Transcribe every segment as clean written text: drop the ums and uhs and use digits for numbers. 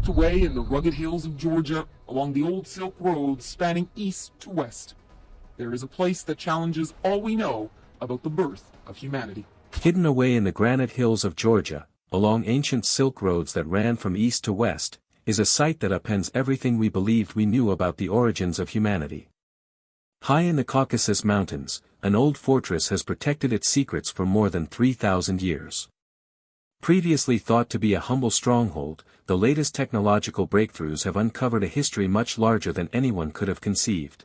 Tucked away in the rugged hills of Georgia, along the old Silk Road spanning east to west, there is a place that challenges all we know about the birth of humanity. Hidden away in the granite hills of Georgia, along ancient silk roads that ran from east to west, is a site that upends everything we believed we knew about the origins of humanity. High in the Caucasus Mountains, an old fortress has protected its secrets for more than 3,000 years. Previously thought to be a humble stronghold, the latest technological breakthroughs have uncovered a history much larger than anyone could have conceived.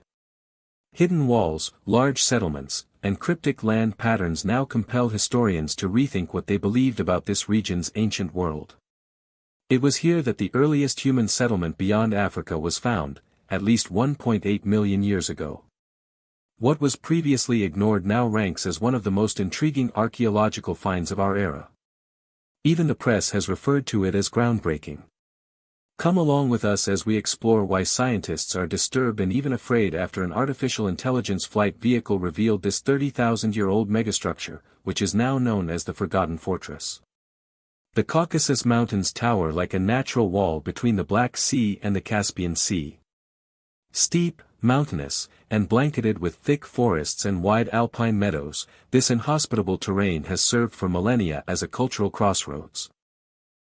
Hidden walls, large settlements, and cryptic land patterns now compel historians to rethink what they believed about this region's ancient world. It was here that the earliest human settlement beyond Africa was found, at least 1.8 million years ago. What was previously ignored now ranks as one of the most intriguing archaeological finds of our era. Even the press has referred to it as groundbreaking. Come along with us as we explore why scientists are disturbed and even afraid after an artificial intelligence flight vehicle revealed this 30,000-year-old megastructure, which is now known as the Forgotten Fortress. The Caucasus Mountains tower like a natural wall between the Black Sea and the Caspian Sea. Steep, mountainous, and blanketed with thick forests and wide alpine meadows, this inhospitable terrain has served for millennia as a cultural crossroads.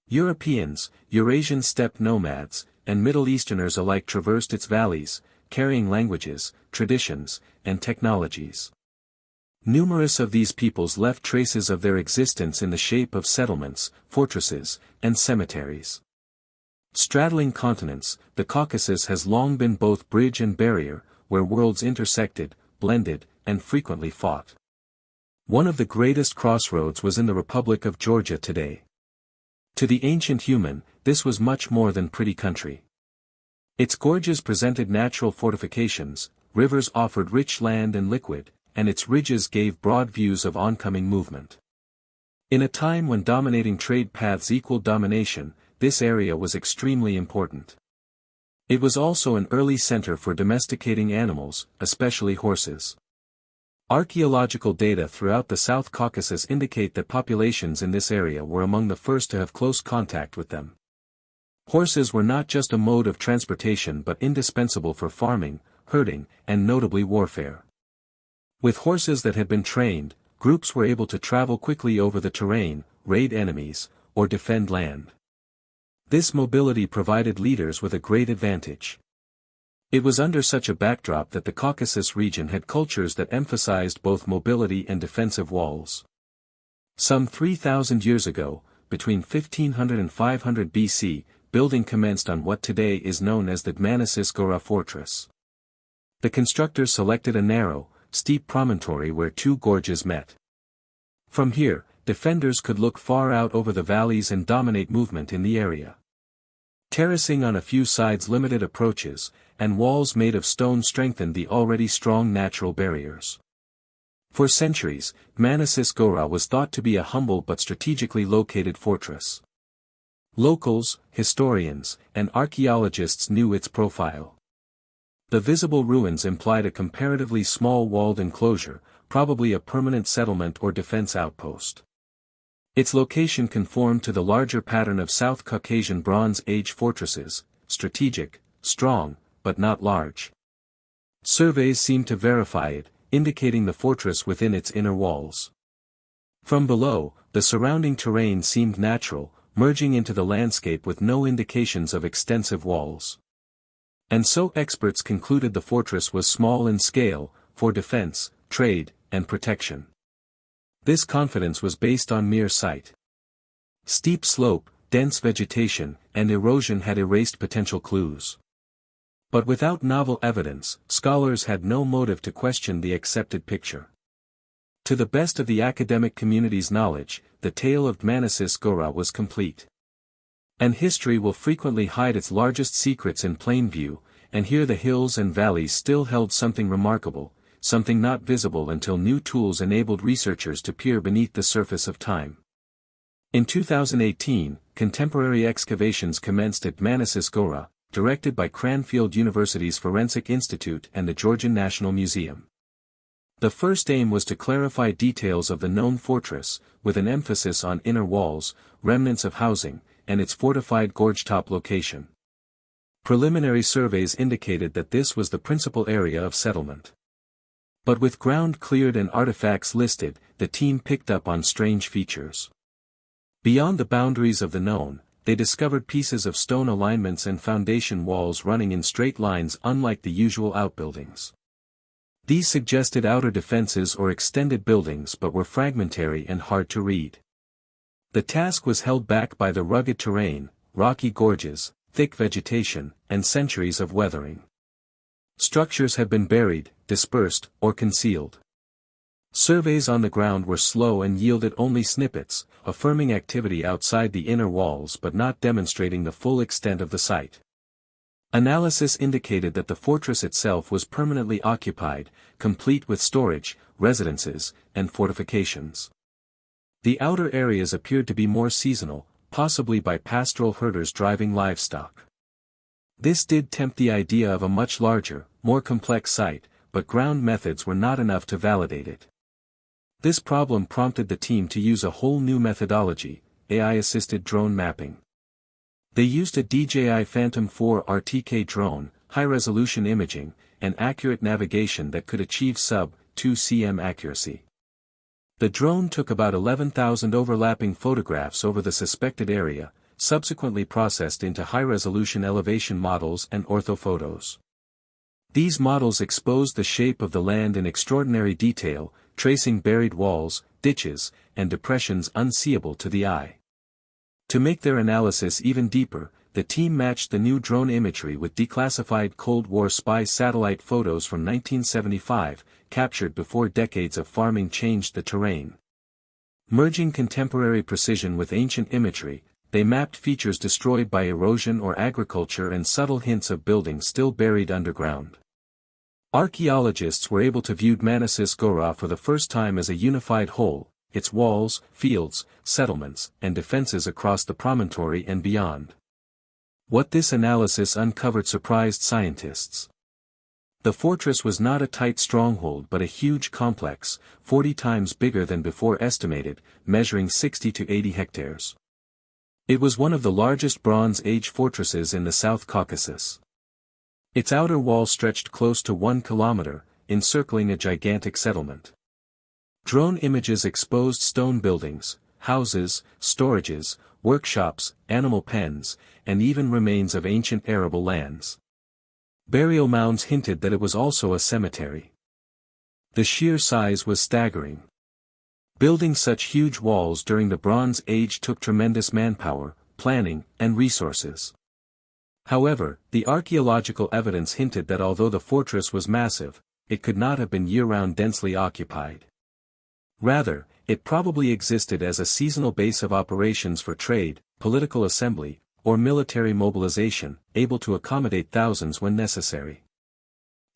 Europeans, Eurasian steppe nomads, and Middle Easterners alike traversed its valleys, carrying languages, traditions, and technologies. Numerous of these peoples left traces of their existence in the shape of settlements, fortresses, and cemeteries. Straddling continents, the Caucasus has long been both bridge and barrier, where worlds intersected, blended, and frequently fought. One of the greatest crossroads was in the Republic of Georgia today. To the ancient human, this was much more than pretty country. Its gorges presented natural fortifications, rivers offered rich land and liquid, and its ridges gave broad views of oncoming movement. In a time when dominating trade paths equaled domination, this area was extremely important. It was also an early center for domesticating animals, especially horses. Archaeological data throughout the South Caucasus indicate that populations in this area were among the first to have close contact with them. Horses were not just a mode of transportation but indispensable for farming, herding, and notably warfare. With horses that had been trained, groups were able to travel quickly over the terrain, raid enemies, or defend land. This mobility provided leaders with a great advantage. It was under such a backdrop that the Caucasus region had cultures that emphasized both mobility and defensive walls. Some 3,000 years ago, between 1500 and 500 BC, building commenced on what today is known as the Dmanisi Gora fortress. The constructors selected a narrow, steep promontory where two gorges met. From here, defenders could look far out over the valleys and dominate movement in the area. Terracing on a few sides limited approaches, and walls made of stone strengthened the already strong natural barriers. For centuries, Dmanisi Gora was thought to be a humble but strategically located fortress. Locals, historians, and archaeologists knew its profile. The visible ruins implied a comparatively small walled enclosure, probably a permanent settlement or defense outpost. Its location conformed to the larger pattern of South Caucasian Bronze Age fortresses, strategic, strong, but not large. Surveys seemed to verify it, indicating the fortress within its inner walls. From below, the surrounding terrain seemed natural, merging into the landscape with no indications of extensive walls. And so experts concluded the fortress was small in scale, for defense, trade, and protection. This confidence was based on mere sight. Steep slope, dense vegetation, and erosion had erased potential clues. But without novel evidence, scholars had no motive to question the accepted picture. To the best of the academic community's knowledge, the tale of Dmanisi Gora was complete. And history will frequently hide its largest secrets in plain view, and here the hills and valleys still held something remarkable, something not visible until new tools enabled researchers to peer beneath the surface of time. In 2018, contemporary excavations commenced at Dmanisi Gora, directed by Cranfield University's Forensic Institute and the Georgian National Museum. The first aim was to clarify details of the known fortress, with an emphasis on inner walls, remnants of housing, and its fortified gorge-top location. Preliminary surveys indicated that this was the principal area of settlement. But with ground cleared and artifacts listed, the team picked up on strange features. Beyond the boundaries of the known, they discovered pieces of stone alignments and foundation walls running in straight lines unlike the usual outbuildings. These suggested outer defenses or extended buildings but were fragmentary and hard to read. The task was held back by the rugged terrain, rocky gorges, thick vegetation, and centuries of weathering. Structures had been buried, dispersed, or concealed. Surveys on the ground were slow and yielded only snippets, affirming activity outside the inner walls but not demonstrating the full extent of the site. Analysis indicated that the fortress itself was permanently occupied, complete with storage, residences, and fortifications. The outer areas appeared to be more seasonal, possibly by pastoral herders driving livestock. This did tempt the idea of a much larger, more complex site, but ground methods were not enough to validate it. This problem prompted the team to use a whole new methodology, AI-assisted drone mapping. They used a DJI Phantom 4 RTK drone, high-resolution imaging, and accurate navigation that could achieve sub-2 cm accuracy. The drone took about 11,000 overlapping photographs over the suspected area, subsequently processed into high-resolution elevation models and orthophotos. These models exposed the shape of the land in extraordinary detail, tracing buried walls, ditches, and depressions unseeable to the eye. To make their analysis even deeper, the team matched the new drone imagery with declassified Cold War spy satellite photos from 1975, captured before decades of farming changed the terrain. Merging contemporary precision with ancient imagery, they mapped features destroyed by erosion or agriculture and subtle hints of buildings still buried underground. Archaeologists were able to view Manassas Gora for the first time as a unified whole, its walls, fields, settlements, and defenses across the promontory and beyond. What this analysis uncovered surprised scientists. The fortress was not a tight stronghold but a huge complex, 40 times bigger than before estimated, measuring 60 to 80 hectares. It was one of the largest Bronze Age fortresses in the South Caucasus. Its outer wall stretched close to 1 kilometer, encircling a gigantic settlement. Drone images exposed stone buildings, houses, storages, workshops, animal pens, and even remains of ancient arable lands. Burial mounds hinted that it was also a cemetery. The sheer size was staggering. Building such huge walls during the Bronze Age took tremendous manpower, planning, and resources. However, the archaeological evidence hinted that although the fortress was massive, it could not have been year-round densely occupied. Rather, it probably existed as a seasonal base of operations for trade, political assembly, or military mobilization, able to accommodate thousands when necessary.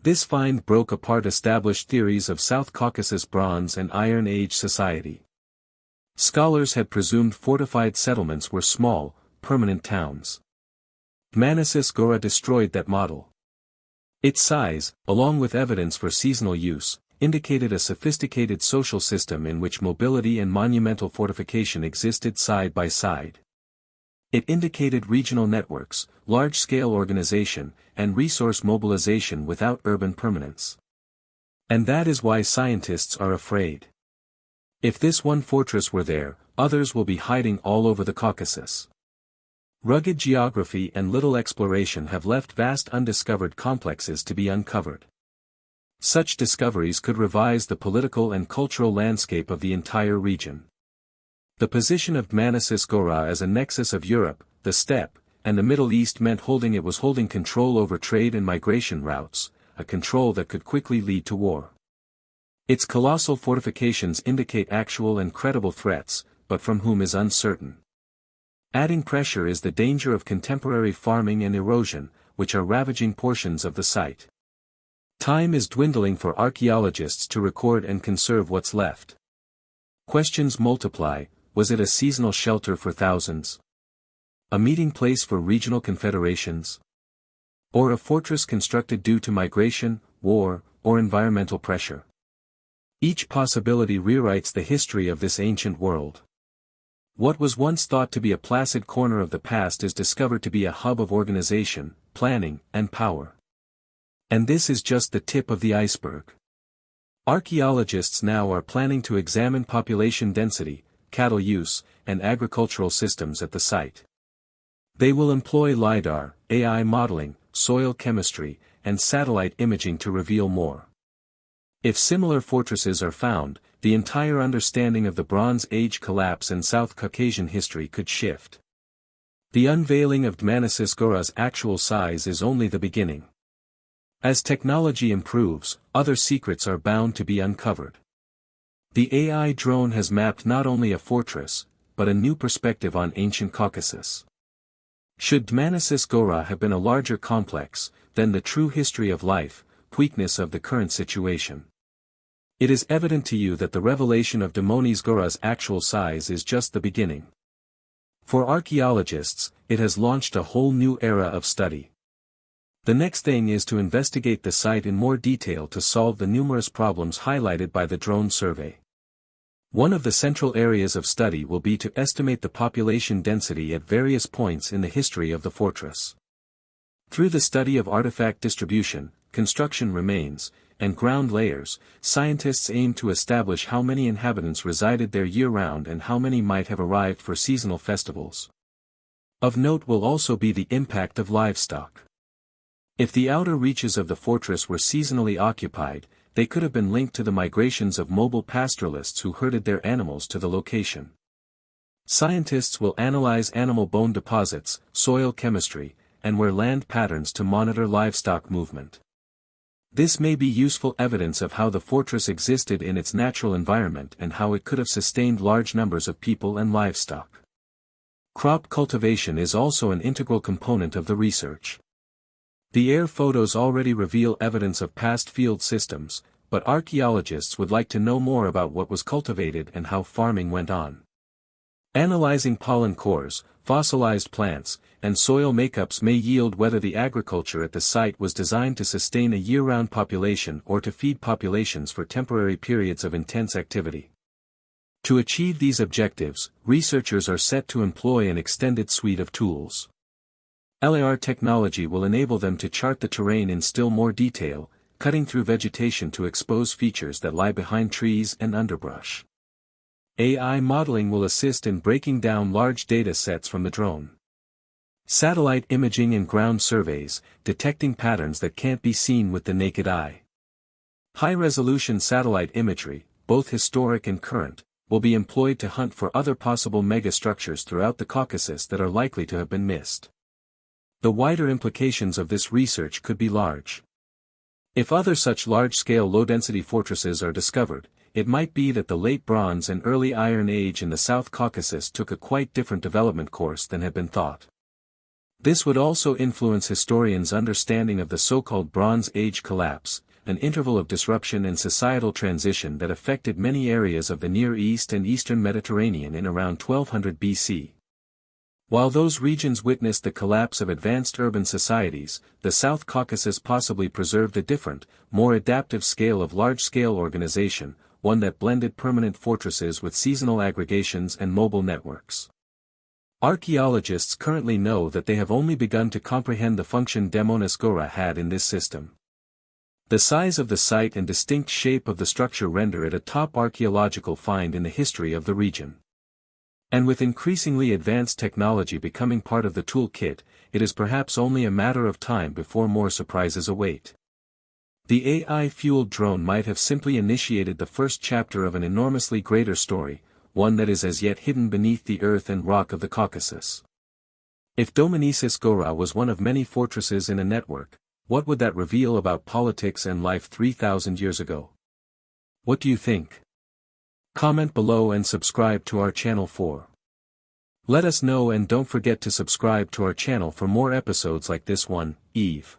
This find broke apart established theories of South Caucasus Bronze and Iron Age society. Scholars had presumed fortified settlements were small, permanent towns. Manassas Gora destroyed that model. Its size, along with evidence for seasonal use, indicated a sophisticated social system in which mobility and monumental fortification existed side by side. It indicated regional networks, large-scale organization, and resource mobilization without urban permanence. And that is why scientists are afraid. If this one fortress were there, others will be hiding all over the Caucasus. Rugged geography and little exploration have left vast undiscovered complexes to be uncovered. Such discoveries could revise the political and cultural landscape of the entire region. The position of Manassas Gora as a nexus of Europe, the steppe, and the Middle East meant it was holding control over trade and migration routes, a control that could quickly lead to war. Its colossal fortifications indicate actual and credible threats, but from whom is uncertain. Adding pressure is the danger of contemporary farming and erosion, which are ravaging portions of the site. Time is dwindling for archaeologists to record and conserve what's left. Questions multiply. Was it a seasonal shelter for thousands? A meeting place for regional confederations? Or a fortress constructed due to migration, war, or environmental pressure? Each possibility rewrites the history of this ancient world. What was once thought to be a placid corner of the past is discovered to be a hub of organization, planning, and power. And this is just the tip of the iceberg. Archaeologists now are planning to examine population density, cattle use, and agricultural systems at the site. They will employ LiDAR, AI modeling, soil chemistry, and satellite imaging to reveal more. If similar fortresses are found, the entire understanding of the Bronze Age collapse and South Caucasian history could shift. The unveiling of Dmanisi Gora's actual size is only the beginning. As technology improves, other secrets are bound to be uncovered. The AI drone has mapped not only a fortress, but a new perspective on ancient Caucasus. Should Dmanisi Gora have been a larger complex, then the true history of life, weakness of the current situation. It is evident to you that the revelation of Dmanisi Gora's actual size is just the beginning. For archaeologists, it has launched a whole new era of study. The next thing is to investigate the site in more detail to solve the numerous problems highlighted by the drone survey. One of the central areas of study will be to estimate the population density at various points in the history of the fortress. Through the study of artifact distribution, construction remains, and ground layers, scientists aim to establish how many inhabitants resided there year-round and how many might have arrived for seasonal festivals. Of note will also be the impact of livestock. If the outer reaches of the fortress were seasonally occupied, they could have been linked to the migrations of mobile pastoralists who herded their animals to the location. Scientists will analyze animal bone deposits, soil chemistry, and wear land patterns to monitor livestock movement. This may be useful evidence of how the fortress existed in its natural environment and how it could have sustained large numbers of people and livestock. Crop cultivation is also an integral component of the research. The air photos already reveal evidence of past field systems, but archaeologists would like to know more about what was cultivated and how farming went on. Analyzing pollen cores, fossilized plants, and soil makeups may yield whether the agriculture at the site was designed to sustain a year-round population or to feed populations for temporary periods of intense activity. To achieve these objectives, researchers are set to employ an extended suite of tools. LAR technology will enable them to chart the terrain in still more detail, cutting through vegetation to expose features that lie behind trees and underbrush. AI modeling will assist in breaking down large data sets from the drone. Satellite imaging and ground surveys, detecting patterns that can't be seen with the naked eye. High-resolution satellite imagery, both historic and current, will be employed to hunt for other possible megastructures throughout the Caucasus that are likely to have been missed. The wider implications of this research could be large. If other such large-scale low-density fortresses are discovered, it might be that the late Bronze and early Iron Age in the South Caucasus took a quite different development course than had been thought. This would also influence historians' understanding of the so-called Bronze Age collapse, an interval of disruption and societal transition that affected many areas of the Near East and Eastern Mediterranean in around 1200 BC. While those regions witnessed the collapse of advanced urban societies, the South Caucasus possibly preserved a different, more adaptive scale of large-scale organization, one that blended permanent fortresses with seasonal aggregations and mobile networks. Archaeologists currently know that they have only begun to comprehend the function Dmanisi Gora had in this system. The size of the site and distinct shape of the structure render it a top archaeological find in the history of the region. And with increasingly advanced technology becoming part of the toolkit, it is perhaps only a matter of time before more surprises await. The AI-fueled drone might have simply initiated the first chapter of an enormously greater story, one that is as yet hidden beneath the earth and rock of the Caucasus. If Dmanisi Gora was one of many fortresses in a network, what would that reveal about politics and life 3,000 years ago? What do you think? Comment below and subscribe to our channel Let us know, and don't forget to subscribe to our channel for more episodes like this one, Eve.